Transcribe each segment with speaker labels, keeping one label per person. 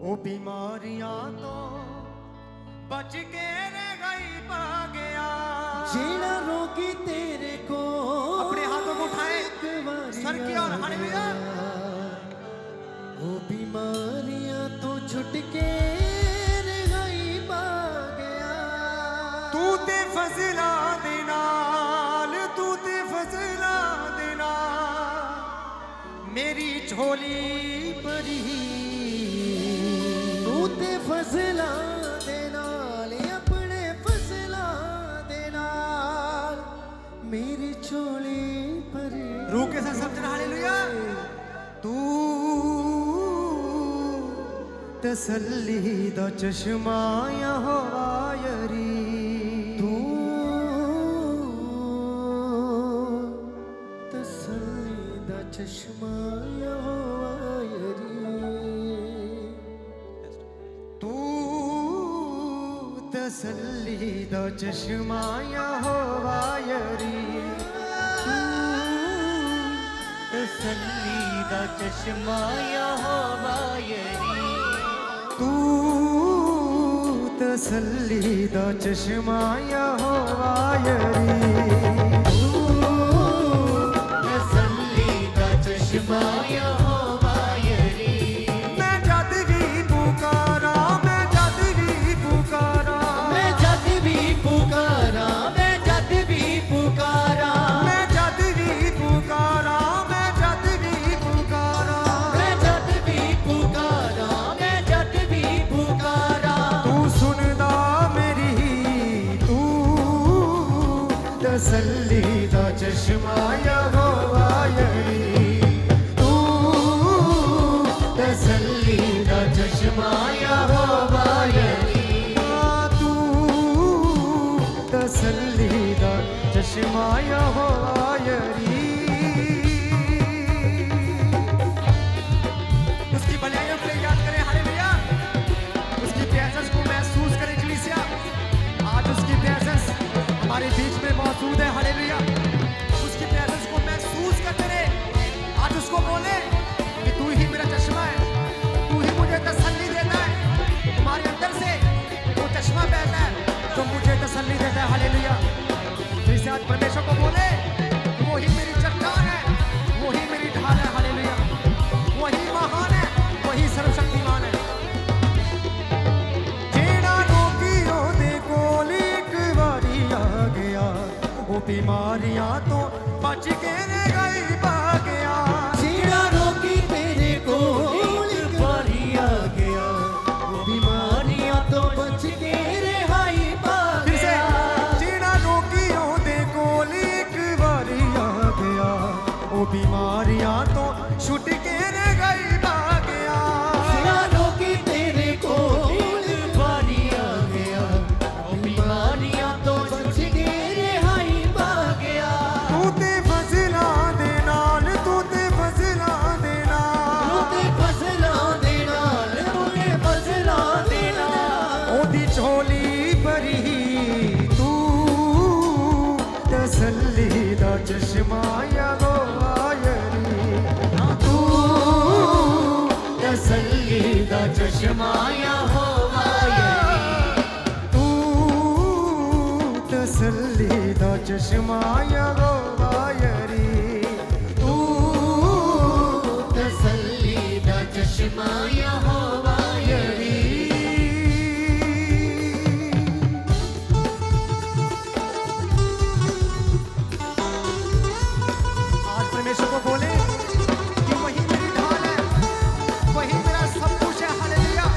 Speaker 1: वो बीमारियां तो बच के रह गई पा गया।
Speaker 2: जीना रोगी तेरे को
Speaker 1: अपने हाथों को उठाए सर की ओर, हालेलुया।
Speaker 2: वो बीमारियां तो छुट के रह गई पा गया।
Speaker 1: तू ते फजला दे नाल, तू ते फजला दे नाल मेरी झोली भरी।
Speaker 2: तू ते फजला दे नाल, अपने फजला दे नाल मेरी झोली भरी।
Speaker 1: रूह के साथ समझना, हालेलुया। तू तसल्ली दा चश्मा यहोवा यरी।
Speaker 2: तू तसल्ली दा चश्मा यहोवा यरी।
Speaker 1: तू तसल्ली दा चश्मा यहोवा यरी।
Speaker 3: तसल्ली दा चश्मा यहोवा यरी।
Speaker 1: तू तसल्ली दा चश्मा यहोवा यरी।
Speaker 3: तसल्ली दा चश्मा यहोवा यरी।
Speaker 1: मैं जद भी पुकारा, मैं जद भी पुकारा,
Speaker 2: मैं जद भी पुकारा, मैं जद भी पुकारा,
Speaker 1: मैं जद भी पुकारा, मैं जद भी पुकारा,
Speaker 2: मैं जद भी पुकारा, मैं जद भी पुकारा।
Speaker 1: तू सुनदा मेरी, तू तसल्ली दा चश्मा यहोवा यरी। तू तसल्ली दा चश्मा यहोवा यरी। तू तसल्ली दा चश्मा यहोवा यरी। उसकी भलाइयों को याद करें, हालेलुया। उसकी प्रेजेंस को महसूस करें कलीसिया। आज उसकी प्रेजेंस हमारे बीच में मौजूद है, हालेलुया। उसकी प्रेजेंस को महसूस करते रहे। आज उसको बोले कि तू ही मेरा चश्मा है, तू ही मुझे तसल्ली देता है। तुम्हारे अंदर से वो चश्मा बहता है जो मुझे तसल्ली देता है, हालेलुया। जिसे आज परमेश्वर को बोले वो ही मेरी चट्टान है, वो ही मेरी ढाल है, हालेलुया। वही महान है, वही सर्वशक्तिमान है। जेड़ा रोगियों दे कोल एक बारी आ गया, वो बीमारियां तो बच के रह गई पा गया।
Speaker 2: जीना रोगी तेरे कोल एक बारी आ गया, वो बीमारियां तो बच के रिहाई पा
Speaker 1: फिर से,
Speaker 2: गया।
Speaker 1: जेड़ा रोगियों दे कोल एक बारी आ गया, वो बीमारियां तो छुट के रह गई पा गया।
Speaker 2: जीना रोगी तेरे कोल एक बारी आ गया, वो बीमारियां तो बच के रिहाई पा गया।
Speaker 1: तू ते फजला दे नाल, तू ते फजला दे नाल
Speaker 2: तू ते फजला दे नाल, तूने फजला दे नाल
Speaker 1: ओदी झोली भरी। तू तसल्ली दा चश्मा यहोवा यरी। तू तसल्ली दा चश्मा
Speaker 3: यहोवा यरी।
Speaker 1: तू तसल्ली दा चश्मा यहोवा यरी। तू
Speaker 3: तसल्ली दा चश्मा यहोवा यरी।
Speaker 1: आज परमेश्वर को बोले कि वही मेरी ढाल है, वही मेरा सब कुछ है, हालेलुया।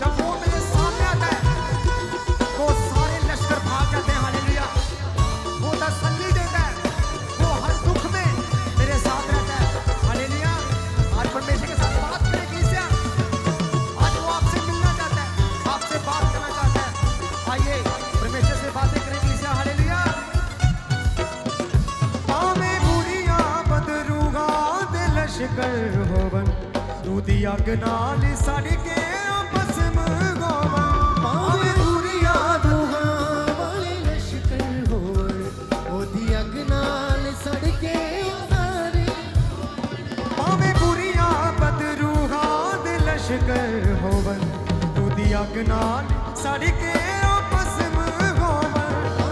Speaker 1: जब वो मेरे सामने आता है वो सारे लश्कर भाग जाते हैं, हालेलुया। वो तसल्ली देता है, वो हर दुख में मेरे साथ रहता है, हालेलुया। आज परमेश्वर के साथ बात करें कलीसिया। आज वो आपसे मिलना चाहता है, आपसे बात करना चाहता है। आइए परमेश्वर से बातें करें कलीसिया, हालेलुया। पावे बुरिया बदरूगा दे लश्कर होवन, तू दी अग नाल सड़ के भस्म होवन।
Speaker 2: पावे बुरिया दुहा वाले लश्कर होर, ओदी अग नाल सड़ के उतारे।
Speaker 1: पावे बुरिया बदरूगा दे लश्कर अग नाल सड़ के ओ भस्म होवन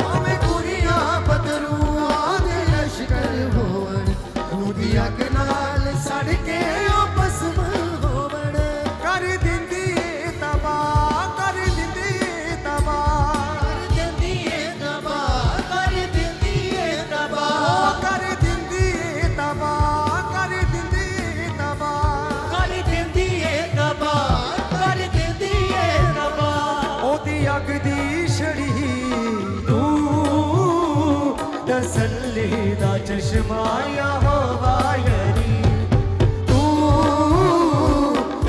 Speaker 1: भावें बुरियां बदरूआं दे लश्कर होवन ओदी अग नाल सड़ के ओ भस्म होवन कर दिंदी ए तबाह कर दिंदी ए तबाह
Speaker 2: कर दिंदी ए तबाह कर दिंदी ए तबाह
Speaker 1: कर दिंदी ए तबाह कर दिंदी ए तबाह
Speaker 2: कर दिंदी ए तबाह कर दिंदी ए तबाह
Speaker 1: ओदी अग दी छड़ी तू तसल्ली दा चश्मा यहोवा यरी तू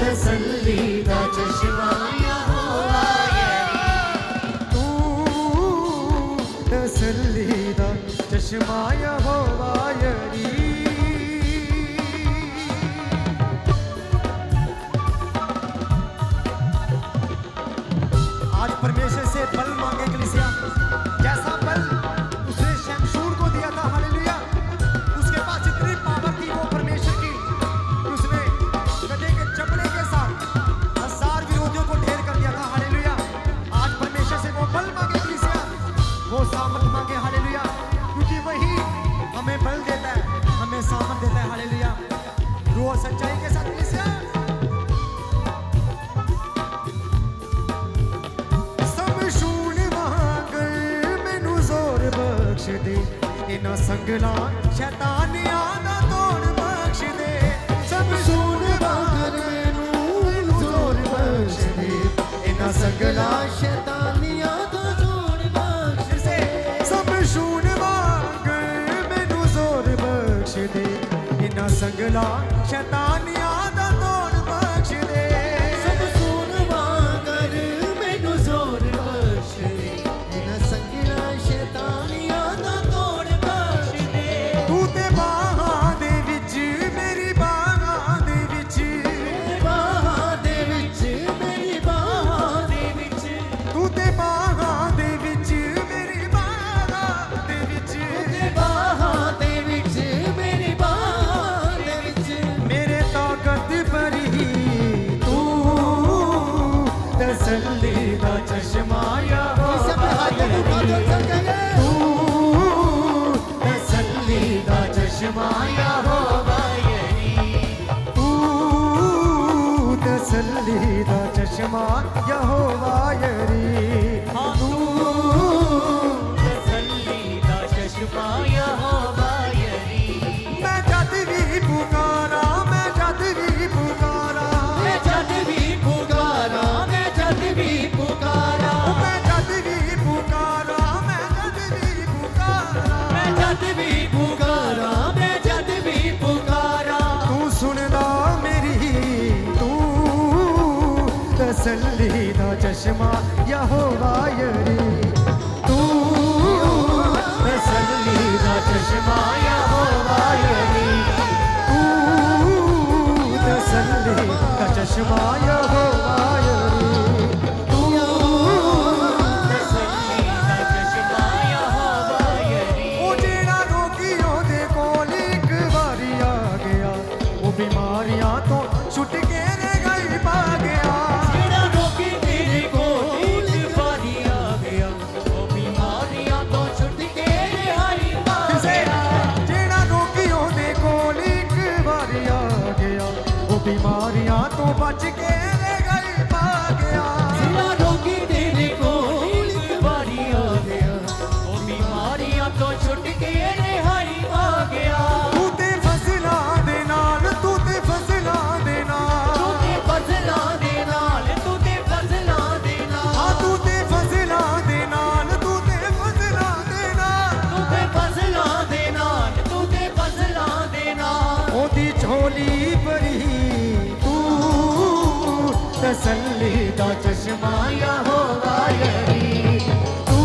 Speaker 1: तसल्ली दा चश्मा यहोवा यरी तू तसल्ली दा चश्मा यहोवा यरी आज परमेश्वर से बल मांगे कलीसिया जैसा बल उसने शमशूर को दिया था हालेलुया उसके पास इतनी पावर थी वो परमेश्वर की कि उसने गधे के चपड़े के साथ 1000 विरोधियों को ढेर कर दिया था हालेलुया आज परमेश्वर से वो बल मांगे कलीसिया वो सामर्थ मांगे हालेलुया क्योंकि वही हमें बल देता है हमें सामर्थ देता है हालेलुया रूह और सच्चाई के साथ कलीसिया दे इना संगला शैतानियां दा तोड़ बख्श दे सब सून वांगर मैनू जोर बख्श दे इना संगला
Speaker 2: शैतानियां दा जोड़ बख्श दे
Speaker 1: सब सून वांगर मैनू जोर बख्श दे इना संगला शैतानियां दा तोड़ बख्श दे
Speaker 2: सब सून वांगर मैनू जोर बख्श दे इना संगला शैतानियां
Speaker 1: तू ते बाहां दे विच मेरी बाहां दे विच
Speaker 2: बाहां दे विच मेरी बाहां दे विच
Speaker 1: तू ते बाहां दे विच मेरी बाहां दे विच
Speaker 2: बाहां दे विच मेरी बाहां दे विच
Speaker 1: मेरे ताकत भरी तू तसल्ली दा चश्मा यहोवा तू तसल्ली दा चश्मा यहोवा तू तसल्ली दा चश्मा यहोवा तू
Speaker 2: तसल्ली दा चश्मा यहोवा
Speaker 1: मैं जद भी पुकारा मैं जद भी पुकारा
Speaker 2: मैं जद भी पुकारा मैं जद भी पुकारा
Speaker 1: मैं जद भी पुकारा मैं जद भी पुकारा
Speaker 2: मैं जद भी पुकारा मैं जद भी पुकारा
Speaker 1: तू सुनदा मेरी तू तसल्ली दा चश्मा यहोवा यरी तू तसल्ली दा चश्मा यहोवा यरी तू तसल्ली दा चश्मा यहोवा यरी तू
Speaker 2: तसल्ली दा चश्मा यहोवा
Speaker 1: ओ जेड़ा रोगी ओदे कोल एक वारी आ गया वो बीमारियां तो छुट के रे गई पा गया
Speaker 2: जेड़ा रोगी तेरे कोल एक बारी आ गया वो बीमारियां तो छुट के रिहाई पा गया
Speaker 1: जेड़ा रोगी ओदे कोल एक वारी आ गया वो बीमारियां तो बच के रे गई पा गया
Speaker 2: जेड़ा रोगी तेरे कोल एक बारी आ गया वो बीमारियां तो छुट के रिहाई पा गया
Speaker 1: तू ते फसलां दे नाल तू ते फसलां दे नाल
Speaker 2: तू ते फसलां दे नाल तू ते फसलां दे नाल
Speaker 1: हाँ तू ते फसलां दे नाल तू ते फसलां दे नाल
Speaker 2: तू ते फसलां दे नाल तू ते फसलां दे नाल
Speaker 1: ओदी झोली भरी तू तसल्ली दा चश्मा यहोवा यरी तू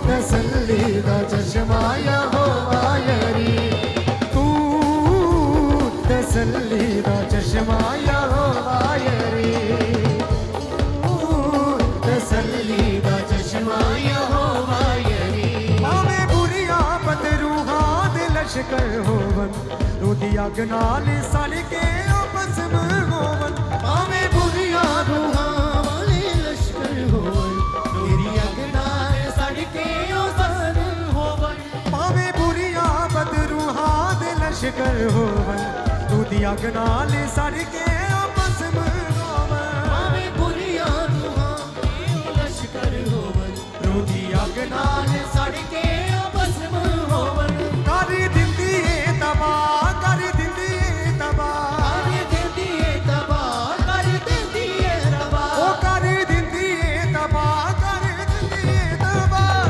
Speaker 1: तसल्ली दा चश्मा यहोवा यरी तू तसल्ली दा चश्मा यहोवा यरी तू तसल्ली दा चश्मा यहोवा यरी भावें बुरियां बदरूहां दे लश्कर होवन रोदी अग नाल सड़ के ओ भस्म होवन भावें बुरियां रूहां
Speaker 2: ਹੋਵਣ ਤੇਰੀ ਅੱਗ ਨਾਲ ਸੜ ਕੇ ਉਹ ਜ਼ਖਮ ਹੋਵਣ
Speaker 1: ਭਾਵੇਂ ਬੁਰੀਆਂ ਬਦਰੂਹਾਂ ਦੇ ਲਸ਼ਕਰ ਹੋਵਨ ਤੂੰ ਦੀ ਅੱਗ ਨਾਲ ਸੜ ਕੇ ਉਹ ਭਸਮ ਹੋਵਨ
Speaker 2: ਭਾਵੇਂ ਬੁਰੀਆਂ ਰੂਹਾਂ ਦੇ ਉਹ ਲਸ਼ਕਰ ਹੋਵਣ
Speaker 1: ਰੂਹ ਦੀ ਅੱਗ ਨਾਲ
Speaker 2: ਸੜ ਕੇ ਉਹ ਭਸਮ ਹੋਵਣ
Speaker 1: ਕਰ ਦਿੰਦੀ ਏ ਤਬਾਹ ਕਰ ਦਿੰਦੀ ਏ ਤਬਾਹ
Speaker 2: ਕਰ ਦਿੰਦੀ ਏ ਤਬਾਹ ਕਰ ਦਿੰਦੀ ਏ ਤਬਾਹ
Speaker 1: ਉਹ ਕਰ ਦਿੰਦੀ ਏ ਤਬਾਹ ਕਰ ਦਿੰਦੀ ਏ ਤਬਾਹ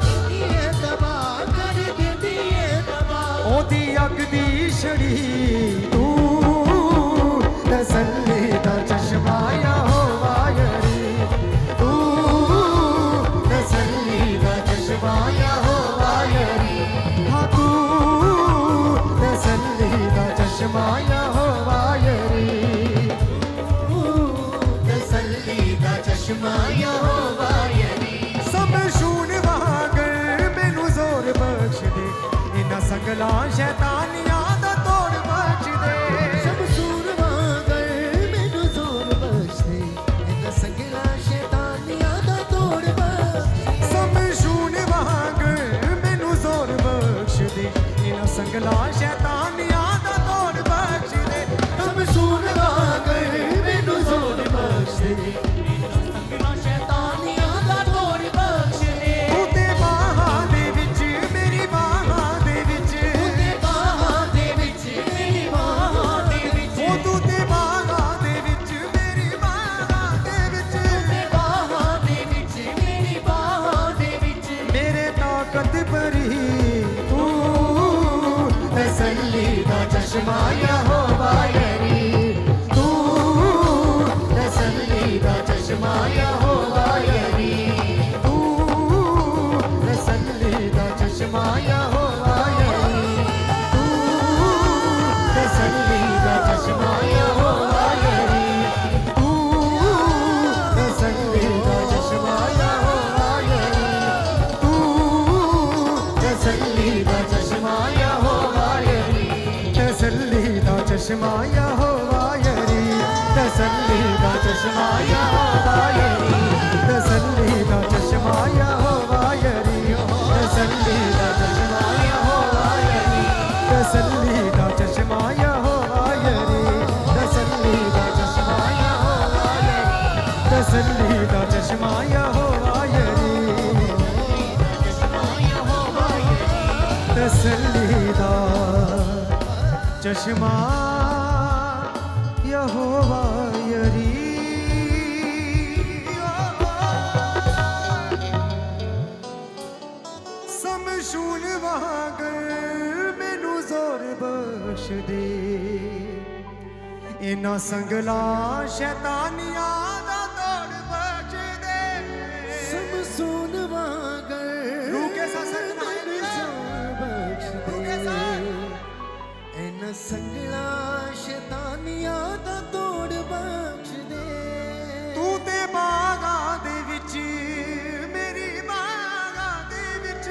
Speaker 2: ਦਿੰਦੀ ਏ ਤਬਾਹ ਕਰ ਦਿੰਦੀ ਏ ਤਬਾਹ
Speaker 1: ਉਹਦੀ ਅੱਗ ਦੀ ਛੜੀ ਤੂੰ ਤਸੱਲੀ ਦਾ ਚਸ਼ਮਾ ਯਹੋਵਾ ਯਰੀ ਤੂੰ ਤਸੱਲੀ ਦਾ ਚਸ਼ਮਾ ਯਹੋਵਾ ਯਰੀ ਹਾਂ ਤੂੰ ਤਸੱਲੀ ਦਾ ਚਸ਼ਮਾ ਯਹੋਵਾ ਯਰੀ
Speaker 2: ਤਸੱਲੀ ਦਾ ਚਸ਼ਮਾ ਯਹੋਵਾ ਯਰੀ
Speaker 1: ਸਮਝੂਣ ਵਾਂਗਰ ਮੈਨੂੰ ਜ਼ੋਰ ਬਖਸ਼ ਦੇ ਇਹਨਾਂ ਸੰਗਲਾਂ ਸ਼ੈਤਾਨੀਆਂ ਦਾ ਤੋੜ ਬਖਸ਼ ਦੇ
Speaker 2: ਸ਼ਮਸੂਰ ਵਾਂਗਰ ਮੈਨੂੰ ਜ਼ੋਰ ਬਖਸ਼ੇ ਇਹਨਾਂ ਸੰਗਲਾ ਸ਼ੈਤਾਨੀਆਂ ਦਾ ਤੋੜ ਬਖਸ਼ੇ
Speaker 1: ਸਮਝੂਣ ਵਾਂਗਰ ਮੈਨੂੰ ਜ਼ੋਰ ਬਖਸ਼ ਦੇ ਇਹਨਾਂ ਸੰਗਲਾਂ ਸ਼ੈਤਾਨੀਆਂ ਦਾ ਤੋੜ ਬਖਸ਼ ਦੇ
Speaker 2: ਸ਼ਮਸੂਰ ਵਾਂਗਰ ਮੈਨੂੰ ਜ਼ੋਰ ਬਖਸ਼ੇ ਇਹਨਾਂ ਸ਼ੈਤਾਨੀਆਂ ਦਾ ਤੋੜ ਬਖਸ਼ੇ
Speaker 1: ਤੂੰ ਤੇ ਬਾਹਾਂ ਦੇ ਵਿੱਚ ਮੇਰੀ ਬਾਹਾਂ ਦੇ ਵਿੱਚ
Speaker 2: ਉਹਦੇ ਬਾਹਾਂ ਦੇ ਵਿੱਚ ਮੇਰੀ ਬਾਹਾਂ ਦੇ ਵਿੱਚ
Speaker 1: ਉਹ ਤੂੰ ਤੇ ਬਾਹਾਂ ਦੇ ਵਿੱਚ ਮੇਰੀ ਬਾਹਾਂ ਦੇ ਵਿੱਚ
Speaker 2: ਉਹਦੇ ਬਾਹਾਂ ਦੇ ਵਿੱਚ ਮੇਰੀ ਬਾਹਾਂ ਦੇ ਵਿੱਚ
Speaker 1: ਮੇਰੇ ਤਾਕਤ ਭਰੀ ਤੂੰ ਤਸੱਲੀ ਦਾ ਚਸ਼ਮਾ ਯਹੋਵਾ ਯਰੀ ਤੂੰ ਤਸੱਲੀ ਦਾ ਚਸ਼ਮਾ ਯਹੋਵਾ ਯਰੀ ਤੂੰ ਤਸੱਲੀ ਦਾ ਚਸ਼ਮਾ ਯਹੋਵਾ ਯਰੀ ਤੂੰ ਤਸੱਲੀ ਦਾ ਚਸ਼ਮਾ ਯਹੋਵਾ ਯਰੀ ਤੂੰ ਤਸੱਲੀ ਦਾ ਚਸ਼ਮਾ ਯਹੋਵਾ ਯਰੀ ਤੂੰ ਤਸੱਲੀ ਦਾ ਚਸ਼ਮਾ ਯਹੋਵਾ ਯਰੀ ਤਸੱਲੀ ਦਾ ਚਸ਼ਮਾ ਯਹੋਵਾ ਯਰੀ ਤਸੱਲੀ ਦਾ ਚਸ਼ਮਾ ਯਹੋਵਾ ਯਰੀ ਤਸੱਲੀ ਦਾ ਚਸ਼ਮਾ ਯਹੋਵਾ ਯਰੀ ਤਸੱਲੀ ਦਾ ਚਸ਼ਮਾ ਯਹੋਵਾ ਯਰੀ ਤਸੱਲੀ ਦਾ ਚਸ਼ਮਾ ਯਹੋਵਾ ਯਰੀ ਤਸੱਲੀ ਦਾ ਚਸ਼ਮਾ ਯਹੋਵਾ ਯਰੀ ਤਸੱਲੀ ਦਾ ਚਸ਼ਮਾ ਯਹੋਵਾ ਯਰੀ ਤਸੱਲੀ ਦਾ ਚਸ਼ਮਾ ਯਹੋਵਾ ਯਰੀ ਸਮਝੂਣ ਵਾਂਗਰ ਮੈਨੂੰ ਜ਼ੋਰ ਬਖਸ਼ ਦੇ ਇਹਨਾਂ ਸੰਗਲਾਂ ਸ਼ੈਤਾਨੀਆਂ ਦਾ ਤੋੜ ਬਖਸ਼ ਦੇ
Speaker 2: ਸਮਸੂਨ ਵਾਂਗਰ
Speaker 1: रूह के साथ सजना है
Speaker 2: ਮੈਨੂੰ
Speaker 1: मेरा।
Speaker 2: ਜ਼ੋਰ ਬਖਸ਼
Speaker 1: रूह के
Speaker 2: ਦੇ
Speaker 1: साथ
Speaker 2: ਇਹਨਾਂ ਸੰਗਲਾ ਸ਼ੈਤਾਨੀਆਂ ਦਾ ਤੋੜ ਬਖਸ਼ ਦੇ
Speaker 1: ਤੂੰ ਤੇ ਬਾਗਾਂ ਦੇ ਵਿੱਚ ਮੇਰੀ ਬਾਗਾਂ ਦੇ ਵਿੱਚ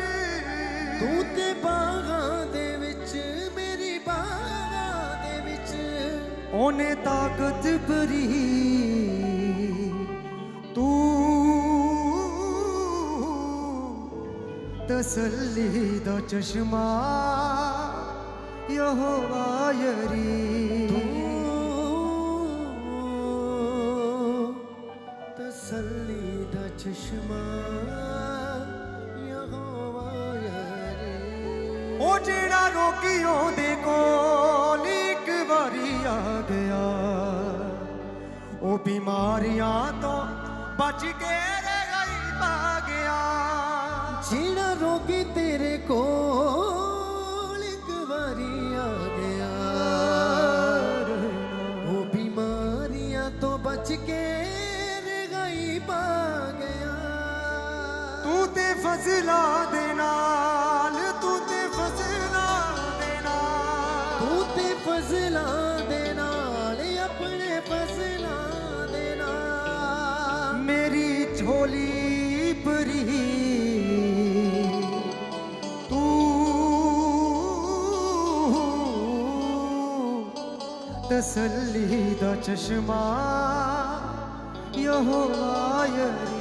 Speaker 2: ਤੂੰ ਤੇ ਬਾਗਾਂ ਦੇ ਵਿੱਚ ਮੇਰੀ ਬਾਗਾਂ ਦੇ ਵਿੱਚ
Speaker 1: ਉਹਨੇ ਤਾਕਤ ਭਰੀ ਤੂੰ ਤਸੱਲੀ ਦਾ ਚਸ਼ਮਾ ਯਹੋਵਾ ਯਰੀ
Speaker 2: ਤਸੱਲੀ ਦਾ ਚਸ਼ਮਾ ਯਹੋਵਾ ਯਰੀ
Speaker 1: ਉਹ ਜਿਹੜਾ ਰੋਗੀਆਂ ਦੇ ਕੋਲ ਇੱਕ ਵਾਰੀ ਆ ਗਿਆ ਉਹ ਬਿਮਾਰੀਆਂ ਤੋਂ ਬਚ ਕੇ ਰਹਿ ਪਾ ਗਿਆ
Speaker 2: ਜਿਹੜਾ ਰੋਗੀ ਤੇਰੇ ਕੋਲ ਇੱਕ ਵਾਰੀ ਆ ਗਿਆ ਉਹ ਬਿਮਾਰੀਆਂ ਤੋਂ ਬਚ ਕੇ ਰਗਾਈ ਪਾ ਗਿਆ
Speaker 1: ਤੂੰ ਤੇ ਫਜ਼ਲਾਂ ਦੇ ਨਾਲ ਤੂੰ ਤੇ ਫਜ਼ਲਾਂ ਦੇ ਨਾਲ
Speaker 2: ਤੂੰ ਤੇ ਫਜ਼ਲਾਂ ਦੇ ਨਾਲ ਆਪਣੇ ਫਜ਼ਲਾਂ ਦੇ ਨਾਲ
Speaker 1: ਮੇਰੀ ਝੋਲੀ ਭਰੀ ਤਸੱਲੀ ਦਾ ਚਸ਼ਮਾ ਯਹੋਵਾ ਯਰੀ